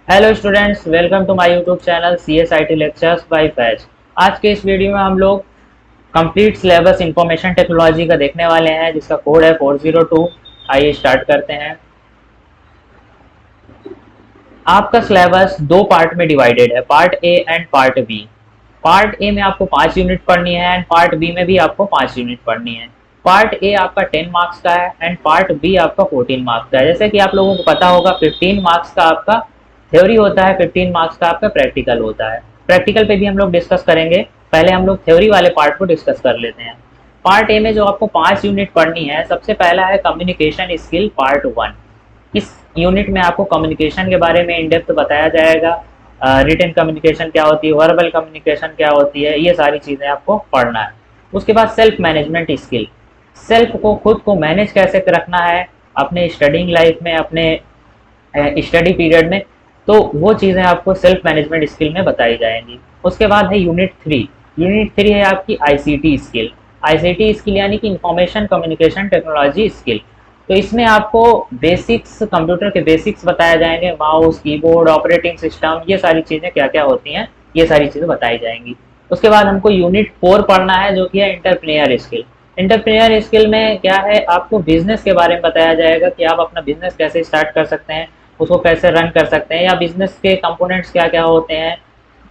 Hello students, welcome to my YouTube channel C S I T lectures by Faiz. आज के इस video में हम लोग कंप्लीट सिलेबस इंफॉर्मेशन टेक्नोलॉजी का देखने वाले हैं, जिसका कोड है 402। आइए स्टार्ट करते हैं। आपका सिलेबस दो पार्ट में डिवाइडेड है, part a and part b. Part a में आपको 5 यूनिट पढ़नी है एंड पार्ट बी में भी आपको 5 यूनिट पढ़नी है। पार्ट ए आपका 10 मार्क्स का है एंड पार्ट बी आपका 14 मार्क्स का है। जैसे कि आप लोगों को पता होगा, 15 मार्क्स का आपका थ्योरी होता है, 15 मार्क्स का आपका प्रैक्टिकल होता है। प्रैक्टिकल पे भी हम लोग डिस्कस करेंगे, पहले हम लोग थ्योरी वाले पार्ट को डिस्कस कर लेते हैं। पार्ट ए में जो आपको 5 यूनिट पढ़नी है, सबसे पहला है कम्युनिकेशन स्किल पार्ट 1। इस यूनिट में आपको कम्युनिकेशन के बारे में इन डेप्थ बताया जाएगा। रिटन कम्युनिकेशन क्या होती है, वर्बल कम्युनिकेशन क्या होती है, ये सारी चीज़ें आपको पढ़ना है। उसके बाद सेल्फ मैनेजमेंट स्किल, सेल्फ को खुद को मैनेज कैसे रखना है अपने स्टडिंग लाइफ में, अपने स्टडी पीरियड में, तो वो चीज़ें आपको सेल्फ मैनेजमेंट स्किल में बताई जाएंगी। उसके बाद है यूनिट 3। यूनिट 3 है आपकी आईसीटी स्किल। आईसीटी स्किल यानी कि इंफॉर्मेशन कम्युनिकेशन टेक्नोलॉजी स्किल। तो इसमें आपको बेसिक्स, कंप्यूटर के बेसिक्स बताए जाएंगे, माउस, कीबोर्ड, ऑपरेटिंग सिस्टम, ये सारी चीज़ें क्या क्या होती हैं, ये सारी चीज़ें बताई जाएंगी। उसके बाद हमको यूनिट 4 पढ़ना है, जो कि है इंटरप्रेन्योर स्किल। इंटरप्रेन्योर स्किल में क्या है, आपको बिजनेस के बारे में बताया जाएगा कि आप अपना बिजनेस कैसे स्टार्ट कर सकते हैं, उसको कैसे रन कर सकते हैं, या बिजनेस के कंपोनेंट्स क्या क्या होते हैं,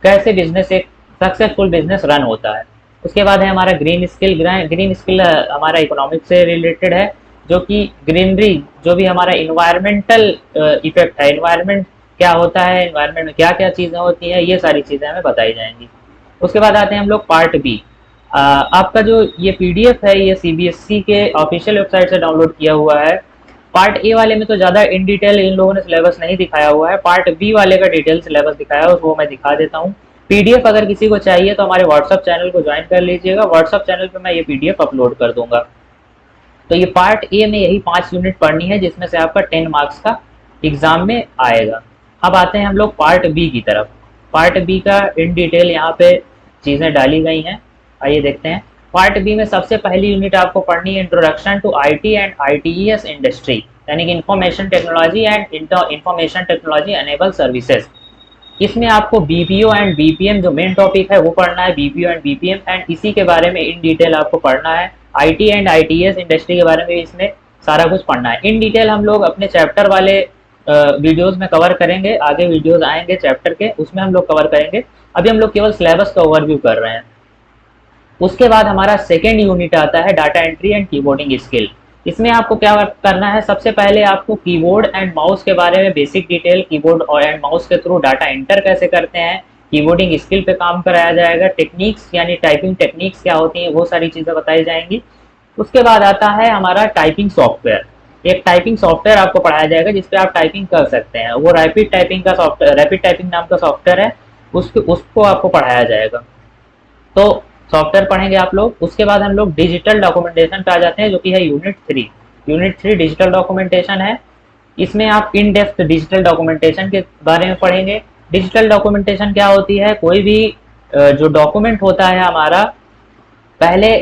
कैसे बिजनेस, एक सक्सेसफुल बिजनेस रन होता है। उसके बाद है हमारा ग्रीन स्किल। ग्रीन स्किल हमारा इकोनॉमिक्स से रिलेटेड है, जो कि ग्रीनरी, जो भी हमारा इन्वायरमेंटल इफेक्ट है, इन्वायरमेंट क्या होता है, इन्वायरमेंट में क्या क्या चीज़ें होती हैं, ये सारी चीज़ें हमें बताई जाएंगी। उसके बाद आते हैं हम लोग पार्ट बी। आपका जो ये पीडीएफ है, ये सीबीएसई के ऑफिशियल वेबसाइट से डाउनलोड किया हुआ है। पार्ट ए वाले में तो ज़्यादा इन डिटेल इन लोगों ने सिलेबस नहीं दिखाया हुआ है, पार्ट बी वाले का डिटेल सिलेबस दिखाया है, उसको मैं दिखा देता हूँ। पीडीएफ अगर किसी को चाहिए तो हमारे व्हाट्सअप चैनल को ज्वाइन कर लीजिएगा, व्हाट्सअप चैनल पे मैं ये पीडीएफ अपलोड कर दूंगा। तो ये पार्ट ए में यही 5 यूनिट पढ़नी है, जिसमें से आपका 10 मार्क्स का एग्जाम में आएगा। अब आते हैं हम लोग पार्ट बी की तरफ। पार्ट बी का इन डिटेल यहाँ पे चीज़ें डाली गई हैं, आइए देखते हैं। पार्ट बी में सबसे पहली यूनिट आपको पढ़नी है introduction to IT and ITES industry, यानी कि information technology and information technology enable services. इसमें आपको बीपीओ एंड बीपीएम जो मेन टॉपिक है वो पढ़ना है, बीपीओ एंड बीपीएम, एंड इसी के बारे में इन डिटेल आपको पढ़ना है। आईटी एंड आईटीएस इंडस्ट्री के बारे में इसमें सारा कुछ पढ़ना है। इन डिटेल हम लोग अपने चैप्टर वाले वीडियोस में कवर करेंगे, आगे वीडियोस आएंगे चैप्टर के, उसमें हम लोग कवर करेंगे। अभी हम लोग केवल सिलेबस का ओवरव्यू कर रहे हैं। उसके बाद हमारा सेकेंड यूनिट आता है data entry and keyboarding skill. इसमें आपको क्या करना है, सबसे पहले आपको कीबोर्ड एंड माउस के बारे में बेसिक डिटेल, कीबोर्ड और एंड माउस के थ्रू डाटा एंटर कैसे करते हैं, कीबोर्डिंग स्किल पे काम कराया जाएगा। टेक्निक्स यानी टाइपिंग टेक्निक्स क्या होती हैं, वो सारी चीज़ें बताई जाएंगी। उसके बाद आता है हमारा टाइपिंग सॉफ्टवेयर। एक टाइपिंग सॉफ्टवेयर आपको पढ़ाया जाएगा जिसपे आप टाइपिंग कर सकते हैं, वो रैपिड टाइपिंग का सॉफ्टवेयर, रैपिड टाइपिंग नाम का सॉफ्टवेयर है, उसको आपको पढ़ाया जाएगा। तो सॉफ्टवेयर पढ़ेंगे आप लोग। उसके बाद हम लोग डिजिटल डॉक्यूमेंटेशन पे आ जाते हैं, जो कि है यूनिट 3। यूनिट 3 डिजिटल डॉक्यूमेंटेशन है। इसमें आप इन डेप्थ डिजिटल डॉक्यूमेंटेशन के बारे में पढ़ेंगे। डिजिटल डॉक्यूमेंटेशन क्या होती है, कोई भी जो डॉक्यूमेंट होता है हमारा, पहले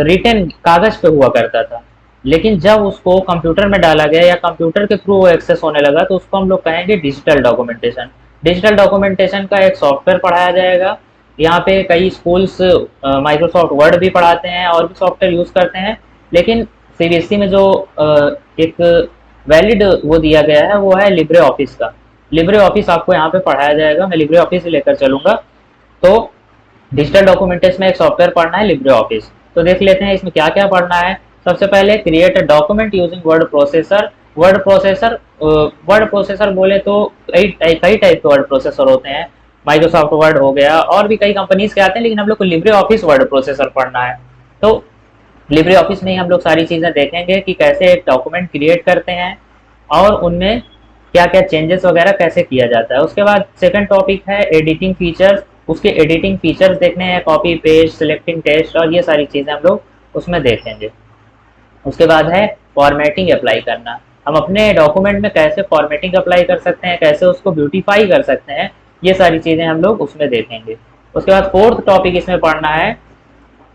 रिटन कागज पे हुआ करता था, लेकिन जब उसको कंप्यूटर में डाला गया या कंप्यूटर के थ्रू वो एक्सेस होने लगा, तो उसको हम लोग कहेंगे डिजिटल डॉक्यूमेंटेशन। डिजिटल डॉक्यूमेंटेशन का एक सॉफ्टवेयर पढ़ाया जाएगा। यहाँ पे कई स्कूल्स माइक्रोसॉफ्ट वर्ड भी पढ़ाते हैं और भी सॉफ्टवेयर यूज़ करते हैं, लेकिन सीबीएसई में जो एक वैलिड वो दिया गया है वो है लिब्रे ऑफिस का। लिब्रे ऑफिस आपको यहाँ पे पढ़ाया जाएगा, मैं लिब्रे ऑफिस ही लेकर चलूंगा। तो डिजिटल डॉक्यूमेंटेशन में एक सॉफ्टवेयर पढ़ना है लिब्रे ऑफिस। तो देख लेते हैं इसमें क्या क्या पढ़ना है। सबसे पहले create a document using word processor. Word processor बोले तो कई कई टाइप के वर्ड प्रोसेसर होते हैं, माइक्रोसॉफ्ट वर्ड हो गया, और भी कई कंपनीज के आते हैं, लेकिन हम लोग को लिब्रे ऑफिस वर्ड प्रोसेसर पढ़ना है। तो लिब्रे ऑफिस में ही हम लोग सारी चीज़ें देखेंगे कि कैसे एक डॉक्यूमेंट क्रिएट करते हैं और उनमें क्या क्या चेंजेस वगैरह कैसे किया जाता है। उसके बाद सेकंड टॉपिक है एडिटिंग फीचर्स। उसके एडिटिंग फीचर्स देखने हैं, कॉपी पेस्ट, सिलेक्टिंग टेक्स्ट, और ये सारी चीज़ें हम लोग उसमें देखेंगे। उसके बाद है फॉर्मेटिंग अप्लाई करना। हम अपने डॉक्यूमेंट में कैसे फॉर्मेटिंग अप्लाई कर सकते हैं, कैसे उसको ब्यूटीफाई कर सकते हैं, ये सारी चीज़ें हम लोग उसमें देखेंगे। उसके बाद फोर्थ टॉपिक इसमें पढ़ना है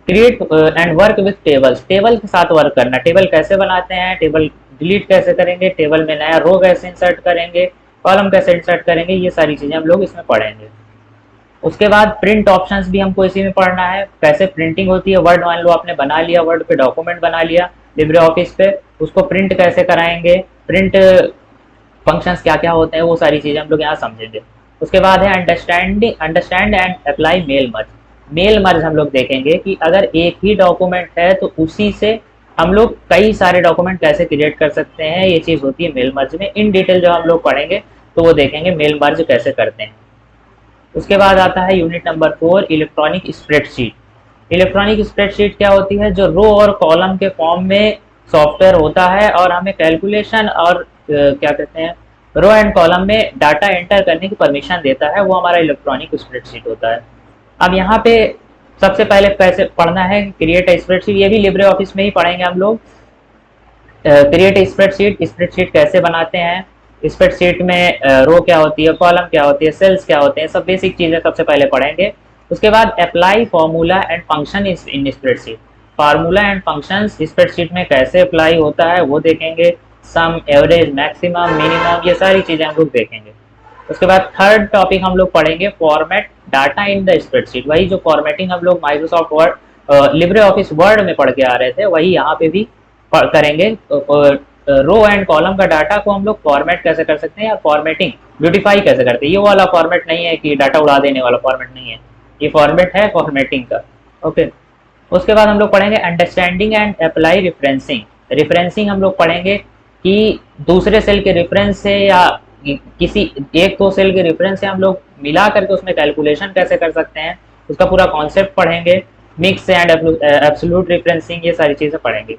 create and work with tables. Table के साथ वर्क करना, टेबल कैसे बनाते हैं, टेबल डिलीट कैसे करेंगे, टेबल में नया रो कैसे इंसर्ट करेंगे, कॉलम कैसे इंसर्ट करेंगे, ये सारी चीज़ें हम लोग इसमें पढ़ेंगे। उसके बाद प्रिंट ऑप्शंस भी हमको इसी में पढ़ना है, कैसे प्रिंटिंग होती है। वर्ड मान लो आपने बना लिया, वर्ड पे डॉक्यूमेंट बना लिया लिब्रे ऑफिस पे, उसको प्रिंट कैसे कराएंगे, प्रिंट फंक्शंस क्या क्या होते हैं, वो सारी चीज़ें हम लोग यहाँ समझेंगे। उसके बाद है understand and apply mail merge. Mail merge हम लोग देखेंगे कि अगर एक ही डॉक्यूमेंट है तो उसी से हम लोग कई सारे डॉक्यूमेंट कैसे क्रिएट कर सकते हैं, ये चीज़ होती है मेल मर्ज में। इन डिटेल जो हम लोग पढ़ेंगे तो वो देखेंगे मेल मर्ज कैसे करते हैं। उसके बाद आता है unit number 4, electronic spreadsheet. Electronic spreadsheet क्या होती है, जो रो और कॉलम के फॉर्म में सॉफ्टवेयर होता है और हमें कैलकुलेशन और क्या कहते हैं रो एंड कॉलम में डाटा एंटर करने की परमिशन देता है, वो हमारा इलेक्ट्रॉनिक स्प्रेडशीट होता है। अब यहाँ पे सबसे पहले कैसे पढ़ना है, क्रिएट ए स्प्रेडशीट, ये भी लिब्रे ऑफिस में ही पढ़ेंगे हम लोग। क्रिएट स्प्रेडशीट, स्प्रेडशीट कैसे बनाते हैं, स्प्रेडशीट में रो क्या होती है, कॉलम क्या होती है, सेल्स क्या होते हैं, सब बेसिक चीज़ें सबसे पहले पढ़ेंगे। उसके बाद apply formula and function in spreadsheet, formula and functions spreadsheet में कैसे अप्लाई होता है वो देखेंगे। सम, एवरेज, मैक्सिमम, मिनिमम, ये सारी चीज़ें हम लोग देखेंगे। उसके बाद थर्ड टॉपिक हम लोग पढ़ेंगे format data in the spreadsheet. वही जो फॉर्मेटिंग हम लोग Microsoft word Libre office word में पढ़ के आ रहे थे, वही यहाँ पे भी करेंगे। रो एंड कॉलम का डाटा को हम लोग फॉर्मेट कैसे कर सकते हैं या फॉर्मेटिंग ब्यूटीफाई कैसे करते हैं। ये वाला फॉर्मेट नहीं है कि डाटा उड़ा देने वाला फॉर्मेट नहीं है, ये फॉर्मेट है फॉर्मेटिंग का। ओके, उसके बाद हम लोग पढ़ेंगे understanding and apply referencing. Referencing हम लोग पढ़ेंगे कि दूसरे सेल के रेफरेंस से या किसी एक दो सेल के रेफरेंस से हम लोग मिला करके उसमें कैलकुलेशन कैसे कर सकते हैं, उसका पूरा कॉन्सेप्ट पढ़ेंगे। मिक्स एंड एब्सोल्यूट रिफरेंसिंग, ये सारी चीज़ें पढ़ेंगे।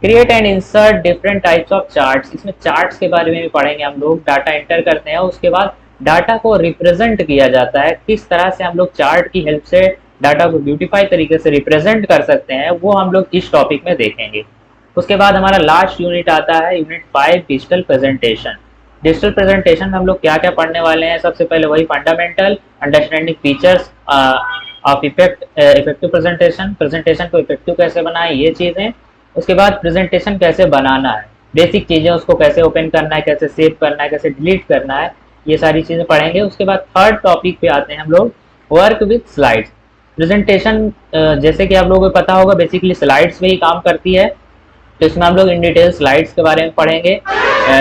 Create and insert different types of charts, इसमें चार्ट्स के बारे में भी पढ़ेंगे हम लोग। डाटा एंटर करते हैं, उसके बाद डाटा को रिप्रेजेंट किया जाता है, किस तरह से हम लोग चार्ट की हेल्प से डाटा को ब्यूटीफाई तरीके से रिप्रेजेंट कर सकते हैं, वो हम लोग इस टॉपिक में देखेंगे। उसके बाद हमारा लास्ट यूनिट आता है unit 5, digital presentation. Digital presentation में हम लोग क्या क्या पढ़ने वाले हैं, सबसे पहले वही fundamental understanding features of effective presentation, presentation को इफेक्टिव कैसे बनाएं, ये चीज़ें। उसके बाद प्रेजेंटेशन कैसे बनाना है, बेसिक चीज़ें, उसको कैसे ओपन करना है, कैसे सेव करना है, कैसे डिलीट करना है, ये सारी चीज़ें पढ़ेंगे। उसके बाद थर्ड टॉपिक पे आते हैं हम लोग, वर्क विथ स्लाइड्स। प्रेजेंटेशन जैसे कि आप लोगों को पता होगा बेसिकली स्लाइड्स में ही काम करती है, तो इसमें हम लोग इन डिटेल स्लाइड्स के बारे में पढ़ेंगे।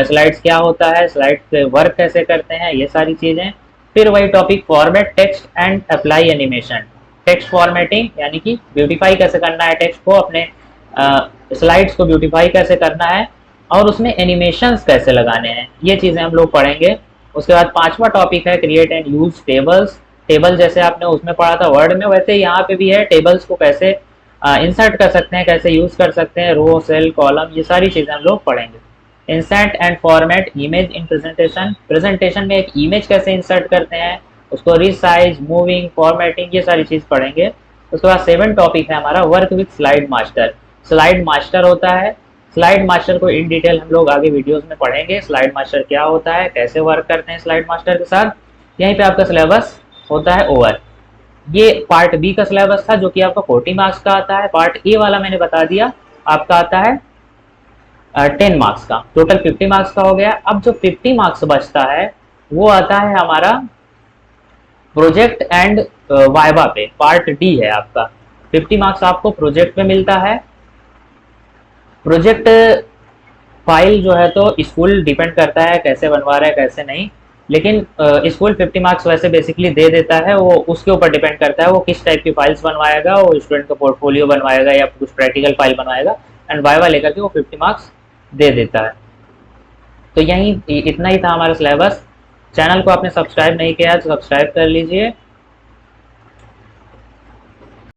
स्लाइड्स क्या होता है, स्लाइड्स पे वर्क कैसे करते हैं, ये सारी चीज़ें। फिर वही topic format text and apply animation. Text formatting यानी कि ब्यूटीफाई कैसे करना है टेक्स्ट को, अपने स्लाइड्स को ब्यूटीफाई कैसे करना है और उसमें एनिमेशंस कैसे लगाने हैं, ये चीज़ें हम लोग पढ़ेंगे। उसके बाद पांचवा टॉपिक है create and use tables. Table जैसे आपने उसमें पढ़ा था वर्ड में, वैसे यहाँ पे भी है, टेबल्स को कैसे इंसर्ट कर सकते हैं, कैसे यूज कर सकते हैं, रो, सेल, कॉलम, ये सारी चीज़ें हम लोग पढ़ेंगे। Insert and format image in presentation, presentation में एक इमेज कैसे इंसर्ट करते हैं, उसको रिसाइज, मूविंग, फॉर्मेटिंग, ये सारी चीज़ पढ़ेंगे। उसके बाद 7 टॉपिक है हमारा work with slide master. Slide master होता है, स्लाइड मास्टर को इन डिटेल हम लोग आगे वीडियोस में पढ़ेंगे। स्लाइड मास्टर क्या होता है, कैसे वर्क करते हैं स्लाइड मास्टर के साथ। यहीं पे आपका सिलेबस होता है ओवर। ये पार्ट बी का सिलेबस था जो कि आपका 40 मार्क्स का आता है। पार्ट ए वाला मैंने बता दिया आपका आता है 10 मार्क्स का, टोटल 50 मार्क्स का हो गया। अब जो 50 मार्क्स बचता है वो आता है हमारा प्रोजेक्ट एंड वाइवा पे, पार्ट डी है आपका। 50 मार्क्स आपको प्रोजेक्ट पे मिलता है। प्रोजेक्ट फाइल जो है तो स्कूल डिपेंड करता है कैसे बनवा रहा है कैसे नहीं, लेकिन स्कूल 50 मार्क्स वैसे बेसिकली दे देता है, वो उसके ऊपर डिपेंड करता है वो किस टाइप की फाइल्स बनवाएगा, वो स्टूडेंट का पोर्टफोलियो बनवाएगा या कुछ प्रैक्टिकल फाइल बनवाएगा, एंड वाइवा लेकर के वो 50 मार्क्स दे देता है। तो यही इतना ही था हमारा सिलेबस। चैनल को आपने सब्सक्राइब नहीं किया तो सब्सक्राइब कर लीजिए।